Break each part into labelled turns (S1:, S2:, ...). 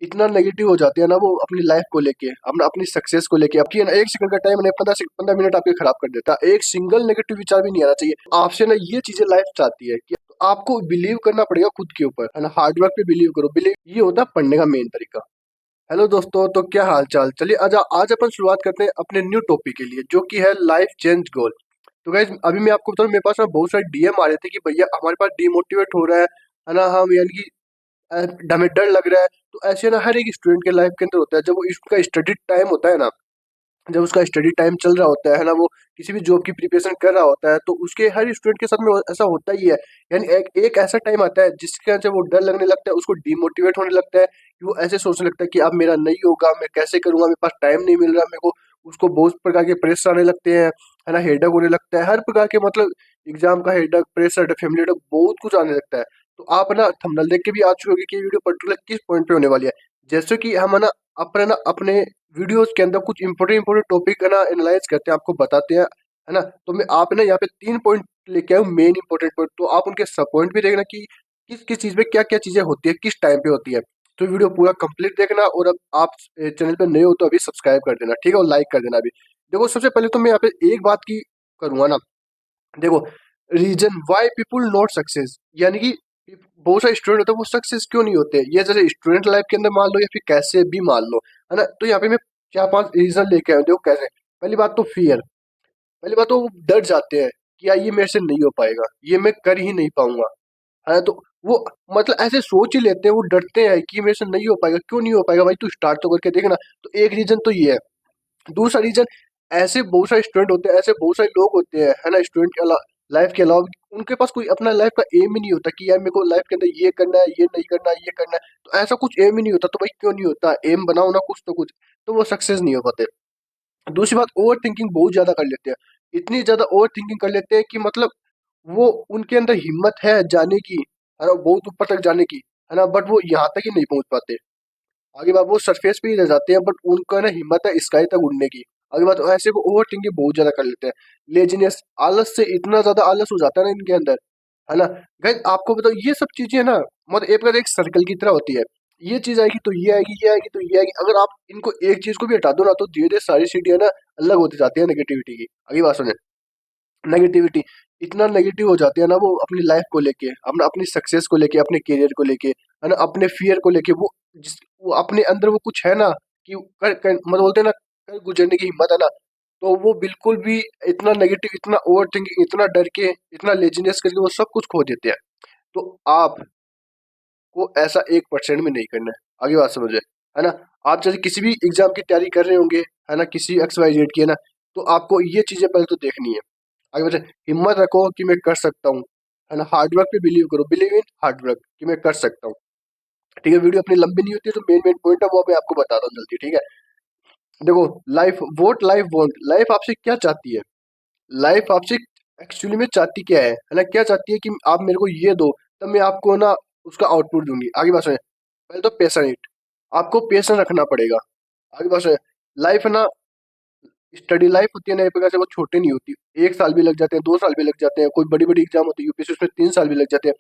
S1: इतना नेगेटिव हो जाते हैं ना वो अपनी लाइफ को लेके, अपना अपनी सक्सेस को लेके। आपकी ना 1 सेकंड का टाइम ने 15 मिनट आपके खराब कर देता है। एक सिंगल नेगेटिव विचार भी नहीं आना चाहिए आपसे ना। ये चीजें लाइफ चाहती है कि आपको बिलीव करना पड़ेगा खुद के ऊपर, है ना। हार्डवर्क पे बिलीव करो। बिलीव ये होता है पढ़ने का मेन तरीका। हेलो दोस्तों, तो क्या हाल चाल। चलिए आज अपन शुरुआत करते हैं अपने न्यू टॉपिक के लिए, जो कि है लाइफ चेंज गोल। तो गाइज अभी मैं आपको बताऊं, मेरे पास ना बहुत सारे डीएम आ रहे थे कि भैया हमारे पास डिमोटिवेट हो रहा है ना, हम यानी कि हमें डर लग रहा है। तो ऐसे ना हर एक स्टूडेंट के लाइफ के अंदर होता है, जब वो उसका स्टडी टाइम होता है ना, जब उसका स्टडी टाइम चल रहा होता है ना, वो किसी भी जॉब की प्रिपरेशन कर रहा होता है, तो उसके हर स्टूडेंट के साथ में ऐसा होता ही है। यानी एक ऐसा टाइम आता है जिसके वजह से वो डर लगने लगता है, उसको डिमोटिवेट होने लगता है कि वो ऐसे सोचने लगता है कि अब मेरा नहीं होगा, मैं कैसे करूंगा, मेरे पास टाइम नहीं मिल रहा मेरे को। उसको बहुत प्रकार के प्रेशर आने लगते हैं, है ना। हेडक होने लगता है हर प्रकार के, मतलब एग्जाम का हेडक, प्रेशर, फैमिली हेडक, बहुत कुछ आने लगता है। तो आप ना थंबनेल देख के भी आ चुके होंगे कि ये वीडियो पर्टिकुलर किस पॉइंट पे होने वाली है। जैसे कि हम है ना अपने वीडियोस के अंदर कुछ इंपॉर्टेंट टॉपिक है ना एनालाइज करते हैं, आपको बताते हैं, है ना। तो मैं आप ना यहाँ पे 3 पॉइंट लेके आऊँ, मेन इंपॉर्टेंट पॉइंट। तो आप उनके सब पॉइंट भी देखना कि किस किस चीज़ पे क्या क्या चीज़ें होती है, किस टाइम पे होती है। तो वीडियो पूरा कंप्लीट देखना, और अब आप चैनल पे नए हो तो अभी सब्सक्राइब कर देना, ठीक है, और लाइक कर देना अभी। देखो सबसे पहले तो मैं यहाँ पे एक बात की करूंगा ना। देखो, reason why people not success, यानी कि बहुत सारे स्टूडेंट होते हैं वो सक्सेस क्यों नहीं होते। ये जैसे स्टूडेंट लाइफ के अंदर मान लो या फिर कैसे भी मान लो, है ना। तो यहाँ पे मैं 4-5 रीजन लेके आया हूं। देखो कैसे। पहली बात तो फियर। पहली बात तो वो डर जाते हैं कि यार ये मेरे से नहीं हो पाएगा, ये मैं कर ही नहीं पाऊंगा, है ना। तो वो मतलब ऐसे सोच ही लेते हैं, वो डरते हैं कि मेरे से नहीं हो पाएगा। क्यों नहीं हो पाएगा भाई, तू स्टार्ट तो करके देखना। तो एक रीजन तो ये है। दूसरा रीजन, ऐसे बहुत सारे स्टूडेंट होते हैं, ऐसे बहुत सारे लोग होते हैं, है ना, स्टूडेंट के लाइफ के अलावा उनके पास कोई अपना लाइफ का एम ही नहीं होता कि यार मेरे को लाइफ के अंदर ये करना है, ये नहीं करना है, ये करना है। तो ऐसा कुछ एम ही नहीं होता। तो भाई क्यों नहीं होता, एम बनाओ ना कुछ तो कुछ। तो वो सक्सेस नहीं हो पाते। दूसरी बात, ओवर थिंकिंग बहुत ज्यादा कर लेते हैं। इतनी ज्यादा ओवर थिंकिंग कर लेते हैं कि मतलब वो उनके अंदर हिम्मत है जाने की, है ना, बहुत ऊपर तक जाने की, है ना, बट वो यहाँ तक ही नहीं पहुंच पाते। आगे बात, वो सरफेस पे ही रह जाते हैं, बट उनका ना हिम्मत है स्काई तक उड़ने की। आगे बात, ऐसे वो ओवर थिंकिंग बहुत ज्यादा कर लेते हैं। लेजीनेस, आलस से इतना ज्यादा आलस हो जाता है ना इनके अंदर, है ना। गाइस आपको बताओ, ये सब चीजें ना मतलब एक बार एक सर्कल की तरह होती है। ये चीज आएगी तो ये आएगी, ये आएगी तो ये आएगी। अगर आप इनको एक चीज को भी हटा दो ना, तो धीरे धीरे सारी सीढ़ियां ना अलग होती जाती है नेगेटिविटी की। अगली बात सुने। नेगेटिविटी, इतना नेगेटिव हो जाते हैं ना वो अपनी लाइफ को लेके, अपना अपनी सक्सेस को लेके, अपने करियर को लेके, है ना, अपने फियर को लेके। वो अपने अंदर वो कुछ है ना कि मतलब बोलते हैं ना, कर गुजरने की हिम्मत है ना। तो वो बिल्कुल भी इतना नेगेटिव, इतना ओवर थिंकिंग, इतना डर के, इतना लेजीनेस करके वो सब कुछ खो देते हैं। तो आपको ऐसा 1% में नहीं करना है। आगे बात समझे, है ना। आप जैसे किसी भी एग्जाम की तैयारी कर रहे होंगे, है ना, किसी XYZ की, है ना। तो आपको ये चीजें पहले तो देखनी है। आगे बढ़े, हिम्मत रखो कि मैं कर सकता हूँ, है ना। हार्डवर्क पे बिलीव करो, बिलीव इन हार्डवर्क कि मैं कर सकता हूँ। ठीक है, वीडियो अपनी लंबी नहीं होती है, तो मेन मेन पॉइंट है वो मैं आपको बताता हूँ जल्दी, ठीक है। देखो, life vote life vote, life आपसे क्या चाहती है। लाइफ आपसे एक्चुअली में चाहती क्या है ना, क्या चाहती है कि आप मेरे को ये दो, तब मैं आपको ना उसका आउटपुट दूंगी। आगे बात सुने। पहले तो पेशेंट, आपको पेशेंस रखना पड़ेगा। आगे बात सुने। लाइफ है ना, स्टडी लाइफ होती है ना, एक प्रकार से वो छोटे नहीं होती। 1 साल भी लग जाते हैं, 2 साल भी लग जाते हैं। कोई बड़ी बड़ी एग्जाम होती है यूपीएससी, उसमें 3 साल भी लग जाते हैं।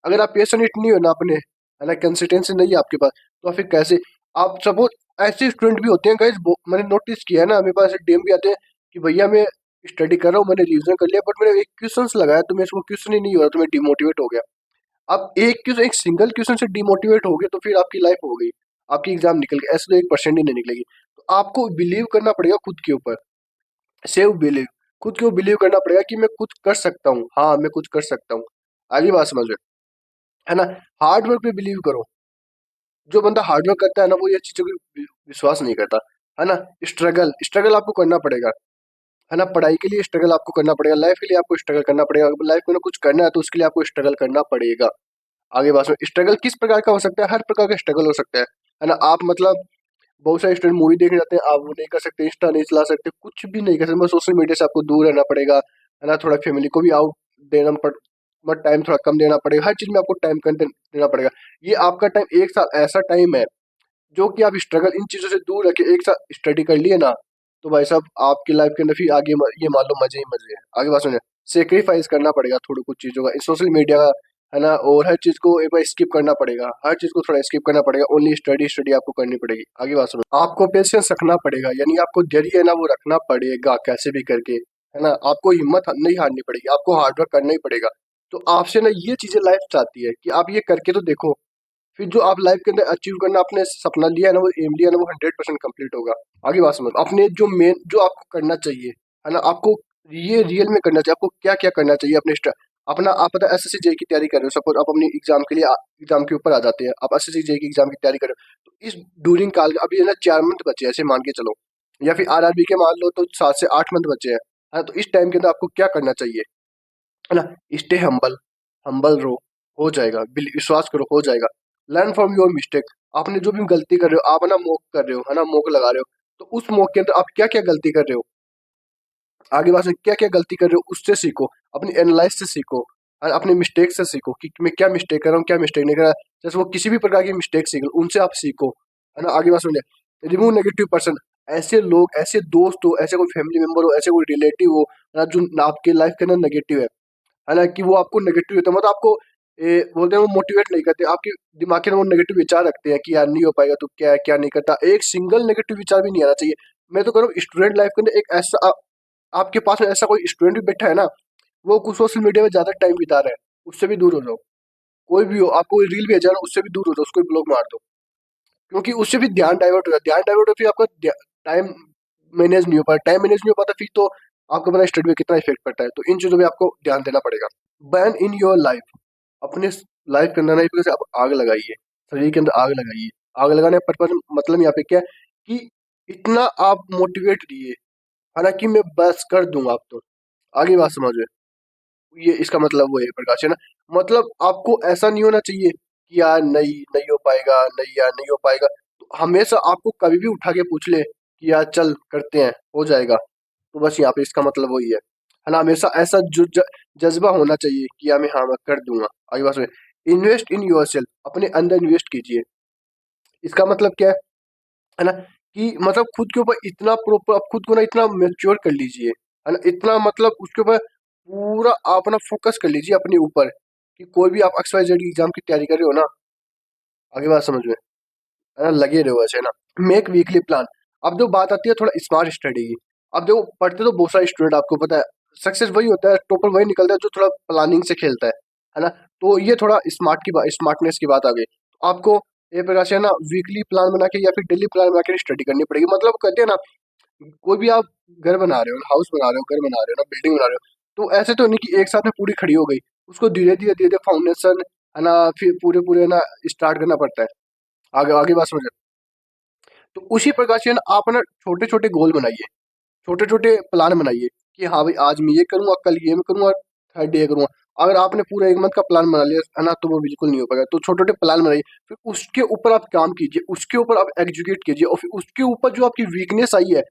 S1: अगर आप पेशेंट नहीं हो ना अपने, है ना, कंसिस्टेंसी नहीं है आपके पास, तो फिर कैसे। आप सपोज ऐसे स्टूडेंट भी होते हैं गाइस, मैंने नोटिस किया है ना, मेरे पास डीएम भी आते हैं कि भैया मैं स्टडी कर रहा हूँ, मैंने रिविजन कर लिया, बट मैंने एक क्वेश्चन लगाया तो मेरे को क्वेश्चन ही नहीं हो रहा, तो मैं डिमोटिवेट हो गया। आप एक क्वेश्चन, एक सिंगल क्वेश्चन से डिमोटिवेट हो गए तो फिर आपकी लाइफ हो गई, आपकी एग्जाम निकल गई। ऐसे तो 1% ही नहीं निकलेगी। तो आपको बिलीव करना पड़ेगा खुद के ऊपर। सेव बिलीव, खुद को बिलीव करना पड़ेगा कि मैं कुछ कर सकता हूँ, हाँ मैं कुछ कर सकता हूँ। आगे बात समझ रहे हो, है ना। हार्ड वर्क पे बिलीव करो। जो बंदा हार्ड वर्क करता है ना, वो ये चीजों की विश्वास नहीं करता, है ना। स्ट्रगल, स्ट्रगल आपको करना पड़ेगा, है ना। पढ़ाई के लिए स्ट्रगल आपको करना पड़ेगा, लाइफ के लिए आपको स्ट्रगल करना पड़ेगा। अगर लाइफ में ना कुछ करना है तो उसके लिए आपको स्ट्रगल करना पड़ेगा। आगे बात में, स्ट्रगल किस प्रकार का हो सकता है, हर प्रकार का स्ट्रगल हो सकता है ना। आप मतलब बहुत सारे स्टूडेंट मूवी देखने जाते हैं, आप वो नहीं कर सकते, इंस्टा नहीं चला सकते, कुछ भी नहीं कर सकते। बस सोशल मीडिया से आपको दूर रहना पड़ेगा, है ना। थोड़ा फैमिली को भी आउट देना पड़, मतलब टाइम थोड़ा कम देना पड़ेगा, हर चीज में आपको टाइम देना पड़ेगा। ये आपका टाइम 1 साल ऐसा टाइम है जो कि आप स्ट्रगल इन चीजों से दूर रखे, 1 साल स्टडी कर लिए ना, तो भाई साहब आपकी लाइफ के अंदर फिर आगे ये मान लो मजे ही मजे हैं। आगे बात सुनिए, सेक्रीफाइस करना पड़ेगा थोड़ी कुछ चीजों का, सोशल मीडिया का, है ना, और हर चीज को एक बार स्किप करना पड़ेगा, हर चीज को थोड़ा स्किप करना पड़ेगा, ओनली स्टडी स्टडी आपको करनी पड़ेगी। आगे बात सुनो, आपको पेशेंस रखना पड़ेगा, यानी आपको धैर्य है ना वो रखना पड़ेगा कैसे भी करके, है ना, आपको हिम्मत नहीं हारनी पड़ेगी, आपको हार्डवर्क करना ही पड़ेगा। तो आपसे ना ये चीजें लाइफ चाहती है कि आप ये करके तो देखो, फिर जो आप लाइफ के अंदर अचीव करना आपने सपना लिया है ना, वो एम लिया है ना, वो 100% कंप्लीट होगा। आगे बात समझ, अपने जो मेन जो आपको करना चाहिए, है ना, आपको ये रियल में करना चाहिए, आपको क्या क्या करना चाहिए अपने अपना, आप पता एस एस सी जे की तैयारी कर रहे हो, सपोज आप अपनी एग्जाम के लिए एग्जाम के ऊपर आ जाते हैं, आप एस एस सी जे की एग्जाम की तैयारी कर रहे हो, तो इस ड्यूरिंग काल अभी है ना 4 मंथ बचे हैं ऐसे मान के चलो, या फिर आरआरबी के मान लो तो 7 से 8 मंथ बचे हैं, है ना, तो इस टाइम के अंदर आपको क्या करना चाहिए, है ना, स्टे हम्बल, हम्बल रहो, हो जाएगा, विश्वास करो हो जाएगा। लर्न फ्रॉम योर मिस्टेक, आपने जो भी गलती कर रहे हो, आप है ना मोक कर रहे हो, है ना, मोक लगा रहे हो, तो उस मोक के अंदर आप क्या क्या गलती कर रहे हो, आगे बात में क्या क्या गलती कर रहे हो उससे सीखो, अपनी एनालाइज से सीखो, और अपने मिस्टेक से सीखो कि मैं क्या मिस्टेक कर रहा हूँ, क्या मिस्टेक नहीं कर रहा। जैसे वो किसी भी प्रकार की मिस्टेक सीख लो, उनसे आप सीखो, है ना। आगे बात सुनिए, रिमूव नेगेटिव पर्सन, ऐसे लोग, ऐसे दोस्त हो, ऐसे कोई फैमिली मेंबर हो, ऐसे कोई रिलेटिव हो, है ना, जो आपके लाइफ के अंदर नेगेटिव है ना, कि वो आपको नेगेटिव होता है, मतलब आपको बोलते हैं वो मोटिवेट नहीं करते, आपके दिमाग के अंदर वो नेगेटिव विचार रखते हैं कि यार नहीं हो पाएगा, तू क्या है क्या नहीं करता, एक सिंगल नेगेटिव विचार भी नहीं आना चाहिए। मैं तो कह रहा हूँ स्टूडेंट लाइफ के अंदर एक ऐसा आपके पास में ऐसा कोई स्टूडेंट भी बैठा है ना, वो कुछ सोशल मीडिया में ज्यादा टाइम बिता रहा है, उससे भी दूर हो जाओ। कोई भी हो, आपको कोई रील भेजा ना, उससे भी दूर हो जाओ, उसको ब्लॉक मार दो, क्योंकि उससे भी ध्यान डाइवर्ट हो जाता है, ध्यान डाइवर्ट हो फिर आपका टाइम मैनेज नहीं हो पाता, टाइम मैनेज नहीं हो पाता फिर तो आपको पता है स्टडी में कितना इफेक्ट पड़ता है, तो इन चीजों पे आपको ध्यान देना पड़ेगा। बैन इन योर लाइफ, अपने लाइफ के अंदर ना एक तरह से आप आग लगाइए, शरीर के अंदर आग लगाइए। आग लगाने का पर्पज मतलब यहाँ पे क्या है कि इतना आप मोटिवेट रहिए, हालांकि मैं बस कर दूंगा आप तो, आगे बात समझ में, ये इसका मतलब वो है प्रकाश, है ना, मतलब आपको ऐसा नहीं होना चाहिए कि यार नहीं नहीं हो पाएगा, नहीं यार नहीं हो पाएगा, तो हमेशा आपको कभी भी उठा के पूछ ले कि यार चल करते हैं, हो जाएगा। तो बस यहाँ पे इसका मतलब वही है ना, हमेशा ऐसा जो जज्बा होना चाहिए कि यार मैं हाँ मैं कर दूंगा। आगे बात सुनिए, इन्वेस्ट इन योर सेल्फ, अपने अंदर इन्वेस्ट कीजिए। इसका मतलब क्या है ना, कि मतलब खुद के ऊपर इतना प्रॉपर, आप खुद को ना इतना मेच्योर कर लीजिए, है ना, इतना मतलब उसके ऊपर पूरा आप ना फोकस कर लीजिए अपने ऊपर, कि कोई भी आप XYZ एग्जाम की तैयारी कर रहे हो ना, आगे बात समझ में, है ना, लगे रहो ऐसे ना। मेक वीकली प्लान, अब जो बात आती है थोड़ा स्मार्ट स्टडी की, अब देखो पढ़ते तो बहुत सारे स्टूडेंट आपको पता है, सक्सेस वही होता है, टॉपर वही निकलता है जो थोड़ा प्लानिंग से खेलता है ना, तो ये थोड़ा स्मार्ट की बात, स्मार्टनेस की बात आ गई, तो आपको एक प्रकार से है ना वीकली प्लान बना के या फिर डेली प्लान बना के स्टडी करनी पड़ेगी। मतलब कहते हैं ना, कोई भी आप घर बना रहे हो, हाउस बना रहे हो, घर बना रहे हो ना, बिल्डिंग बना रहे हो, तो ऐसे तो नहीं कि एक साथ में पूरी खड़ी हो गई, उसको धीरे धीरे धीरे फाउंडेशन, है ना, फिर पूरे पूरे ना स्टार्ट करना पड़ता है। आगे आगे बात समझ, तो उसी प्रकार से ना आप ना छोटे छोटे गोल बनाइए, छोटे छोटे प्लान बनाइए, कि हाँ भाई आज मैं ये करूंगा, कल ये मैं करूंगा, थर्ड डे करूंगा। अगर आपने पूरा 1 मंथ का प्लान बना लिया है ना, तो वो बिल्कुल नहीं हो पाएगा, तो छोटे छोटे प्लान बनाइए, फिर उसके ऊपर आप काम कीजिए, उसके ऊपर आप एग्जीक्यूट कीजिए, और फिर उसके ऊपर जो आपकी वीकनेस आई है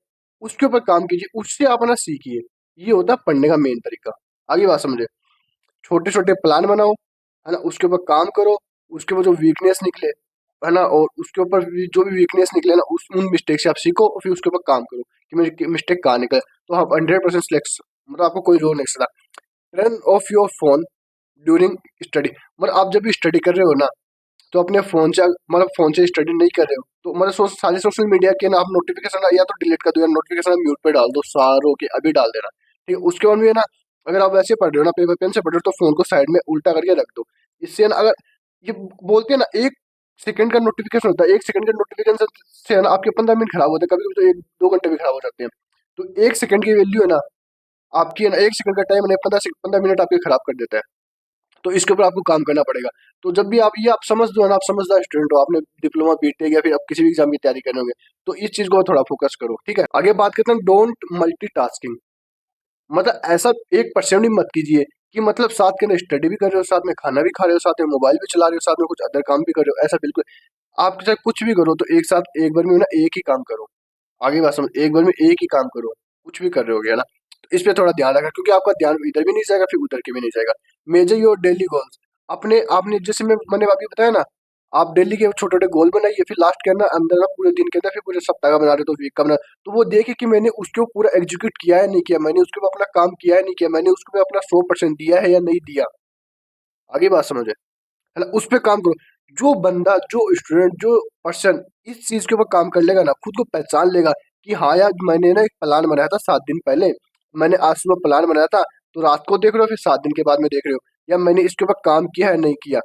S1: उसके ऊपर काम कीजिए, उससे आप ना सीखिए। ये होता है पढ़ने का मेन तरीका। आगे बात समझे, छोटे छोटे प्लान बनाओ, है ना, उसके ऊपर काम करो, उसके ऊपर जो वीकनेस निकले, है ना, और उसके ऊपर जो भी वीकनेस निकले ना, उस उन मिस्टेक से आप सीखो, और फिर उसके ऊपर काम करो कि मेरी मिस्टेक कहाँ निकले, तो आप 100% सिलेक्ट, मतलब आपको कोई रोल नहीं सकता। Turn off your phone during study, मतलब आप जब भी स्टडी कर रहे हो ना, तो अपने फोन से, मतलब फोन से स्टडी नहीं कर रहे हो, तो मतलब सारे सोशल मीडिया के ना आप नोटिफिकेशन या तो डिलीट कर दो, या नोटिफिकेशन म्यूट पे डाल दो सारों के, अभी डाल देना, ठीक है। उसके बाद में ना, अगर आप वैसे पढ़ रहे हो ना, पेपर पेन से पढ़ रहे हो, तो फोन को साइड में उल्टा करके रख दो। इससे ना, अगर ये बोलते हैं ना, 1 सेकंड का नोटिफिकेशन होता है, 1 सेकंड के नोटिफिकेशन से है ना आपके 15 मिनट खराब होते हैं, कभी कभी तो 1-2 घंटे भी खराब हो जाते हैं। तो 1 सेकंड की वैल्यू है ना आपकी, है ना, 1 सेकंड का टाइम है 15 मिनट आपके खराब कर देता है। तो इसके ऊपर आपको काम करना पड़ेगा। तो जब भी आप ये आप समझ दो ना, आप समझदार स्टूडेंट हो, आपने डिप्लोमा बीटेक या फिर आप किसी भी एग्जाम की तैयारी करोगे, तो इस चीज को थोड़ा फोकस करो, ठीक है। आगे बात करते हैं डोंट मल्टीटास्किंग, मतलब ऐसा 1% भी मत कीजिए कि मतलब साथ के अंदर स्टडी भी कर रहे हो, साथ में खाना भी खा रहे हो, साथ में मोबाइल भी चला रहे हो, साथ में कुछ अदर काम भी कर रहे हो, ऐसा बिल्कुल। आप चाहे कुछ भी करो, तो एक साथ एक बार में ना एक ही काम करो। आगे बात समझ, एक बार में एक ही काम करो, कुछ भी कर रहे हो ना, तो इस पे थोड़ा ध्यान रखा, क्योंकि आपका ध्यान इधर भी नहीं जाएगा फिर उधर के भी नहीं जाएगा। मेजर योर डेली गोल्स, अपने आपने जैसे मैंने अभी बताया ना, आप डेली के छोटे छोटे गोल बनाइए, फिर लास्ट के अंदर अंदर ना पूरे दिन के अंदर, फिर पूरे सप्ताह का बना रहे हो, तो वीक का बना, तो वो देखे कि मैंने उसके ऊपर पूरा एग्जीक्यूट किया है नहीं किया, मैंने उसके ऊपर अपना काम किया है नहीं किया, मैंने उसके ऊपर अपना 100% दिया है या नहीं दिया। आगे बात समझे, है ना, उस पे काम करो। जो बंदा, जो स्टूडेंट, जो पर्सन इस चीज के ऊपर काम कर लेगा ना, खुद को पहचान लेगा कि हाँ यार, मैंने ना एक प्लान बनाया था 7 दिन पहले, मैंने आज सुबह प्लान बनाया था, तो रात को देख रहे हो, फिर 7 दिन के बाद में देख रहे हो, या मैंने इसके ऊपर काम किया है नहीं किया।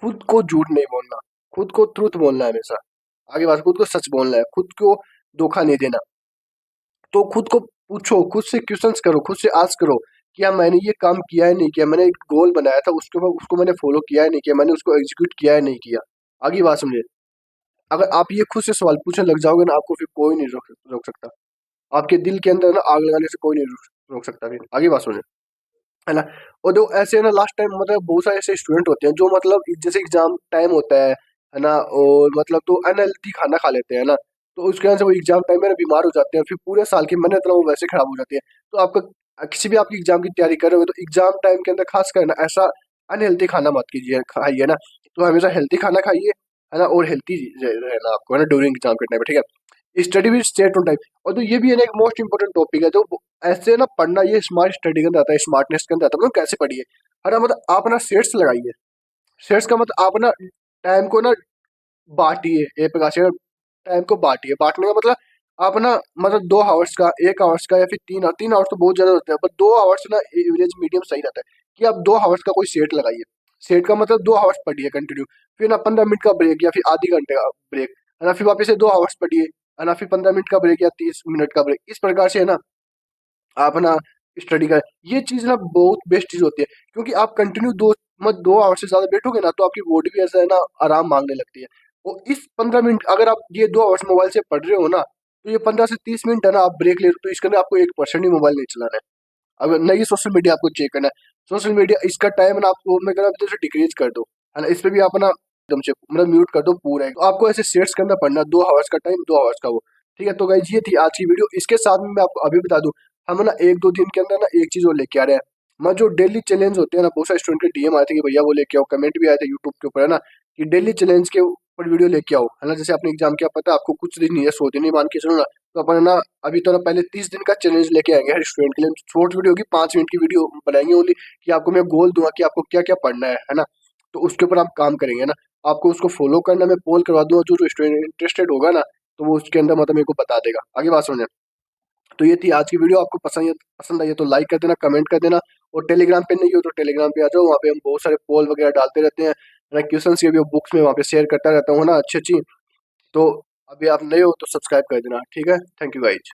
S1: खुद को झूठ नहीं बोलना, खुद को ट्रूथ बोलना है हमेशा। आगे बात, खुद को सच बोलना है, खुद को धोखा नहीं देना। तो खुद को पूछो, खुद से क्वेश्चंस करो, खुद से आस्क करो कि हाँ, मैंने ये काम किया है नहीं किया, मैंने एक गोल बनाया था, उसके ऊपर उसको मैंने फॉलो किया है नहीं किया, मैंने उसको एग्जीक्यूट किया है नहीं किया। आगे बात समझे। अगर आप ये खुद से सवाल पूछने लग जाओगे ना, आपको फिर कोई नहीं रोक सकता। आपके दिल के अंदर ना आग लगाने से कोई नहीं रोक सकता। फिर आगे बात सुने, है ना। और जो ऐसे है ना, लास्ट टाइम मतलब बहुत सारे ऐसे स्टूडेंट होते हैं जो मतलब जैसे एग्जाम टाइम होता है ना, और मतलब तो अनहेल्थी खाना खा लेते हैं ना, तो उसके वजह से वो एग्जाम टाइम में ना बीमार हो जाते हैं, फिर पूरे साल की मेहनत ना वो वैसे खराब हो जाती है। तो आपका किसी भी आपकी एग्जाम की तैयारी कर रहे हो तो एग्जाम टाइम के अंदर खास कर ना ऐसा अनहेल्थी खाना मत कीजिए, खाइए ना। तो हमेशा हेल्थी खाना खाइए, है ना, और हेल्थी रहना आपको, है ना, ड्यूरिंग एग्जाम के टाइम में, ठीक है। स्टडी भी स्टेट ऑन टाइम। और तो ये भी है ना, एक मोस्ट इंपॉर्टेंट टॉपिक है जो ऐसे ना पढ़ना, ये स्मार्ट स्टडी के अंदर आता है, स्मार्टनेस के अंदर आता है। मतलब कैसे पढ़िए, है ना, मतलब आप ना सेट्स लगाइए। सेट्स का मतलब आप ना टाइम को ना बांटिए, एक प्रकार से टाइम को बांटिए। बांटने का मतलब आप ना मतलब 2 आवर्स का, 1 आवर्स का, या फिर 3 आवर्स तो बहुत ज्यादा होता है, पर 2 आवर्स ना एवरेज मीडियम सही रहता है। कि आप 2 आवर्स का कोई सेट लगाइए। सेट का मतलब 2 आवर्स पढ़िए कंटिन्यू, फिर ना 15 मिनट का ब्रेक या फिर आधे घंटे का ब्रेक, है ना, फिर वापस से 2 आवर्स पढ़िए, है ना, फिर 15 मिनट का ब्रेक या 30 मिनट का ब्रेक। इस प्रकार से है ना आप ना स्टडी करें। ये चीज़ ना बहुत बेस्ट चीज़ होती है, क्योंकि आप कंटिन्यू 2 आवर से ज़्यादा बैठोगे ना, तो आपकी बॉडी भी ऐसा है ना आराम मांगने लगती है। और इस 15 मिनट, अगर आप ये 2 आवर्स मोबाइल से पढ़ रहे हो ना, तो ये 15 से 30 मिनट है ना आप ब्रेक ले रहे हो, तो इसके अंदर आपको 1% ही मोबाइल नहीं चलाना है। अगर नहीं, सोशल मीडिया आपको चेक करना है। सोशल मीडिया इसका टाइम ना आपको मैं कह रहा हूँ डिक्रीज कर दो, है ना, इस पे भी आप ना एकदम से मतलब म्यूट कर दो पूरा। तो आपको ऐसे सेट्स के अंदर पढ़ना, 2 आवर्स का टाइम, 2 आवर्स का वो, ठीक है। तो गाइस ये थी आज की वीडियो। इसके साथ में मैं आपको अभी बता दूं, हम ना 1-2 दिन के अंदर ना एक चीज और लेके आ रहे हैं। मैं जो डेली चैलेंज होते हैं ना, बहुत सारे स्टूडेंट के डीएम आए थे कि भैया वो लेके आओ, कमेंट भी आए थे यूट्यूब के ऊपर, है ना, कि डेली चैलेंज के ऊपर वीडियो लेके आओ, है ना। जैसे अपने एग्जाम क्या पता है आपको कुछ दिन नहीं है, 100 दिन ही मान के चलो ना, तो अपन है ना अभी तो ना पहले 30 दिन का चैलेंज लेके आएंगे हर स्टूडेंट के लिए। शॉर्ट वीडियो की 5 मिनट की वीडियो बनाएंगे ओनली, कि आपको मैं गोल दूंगा कि आपको क्या क्या पढ़ना है ना। तो उसके ऊपर आप काम करेंगे ना, आपको उसको फॉलो करना, मैं पोल करवा दूंगा, जो जो स्टूडेंट इंटरेस्टेड होगा ना, तो वो उसके अंदर मतलब मेरे को बता देगा। आगे बात समझे। तो ये थी आज की वीडियो। आपको पसंद आई है तो लाइक कर देना, कमेंट कर देना, और टेलीग्राम पे नहीं हो तो टेलीग्राम पे आ जाओ, वहाँ पे हम बहुत सारे पोल वगैरह डालते रहते हैं, क्वेश्चन के भी बुक्स में वहाँ पे शेयर करता रहता हूँ ना, अच्छी अच्छी। तो अभी आप नए हो तो सब्सक्राइब कर देना, ठीक है। Thank you guys.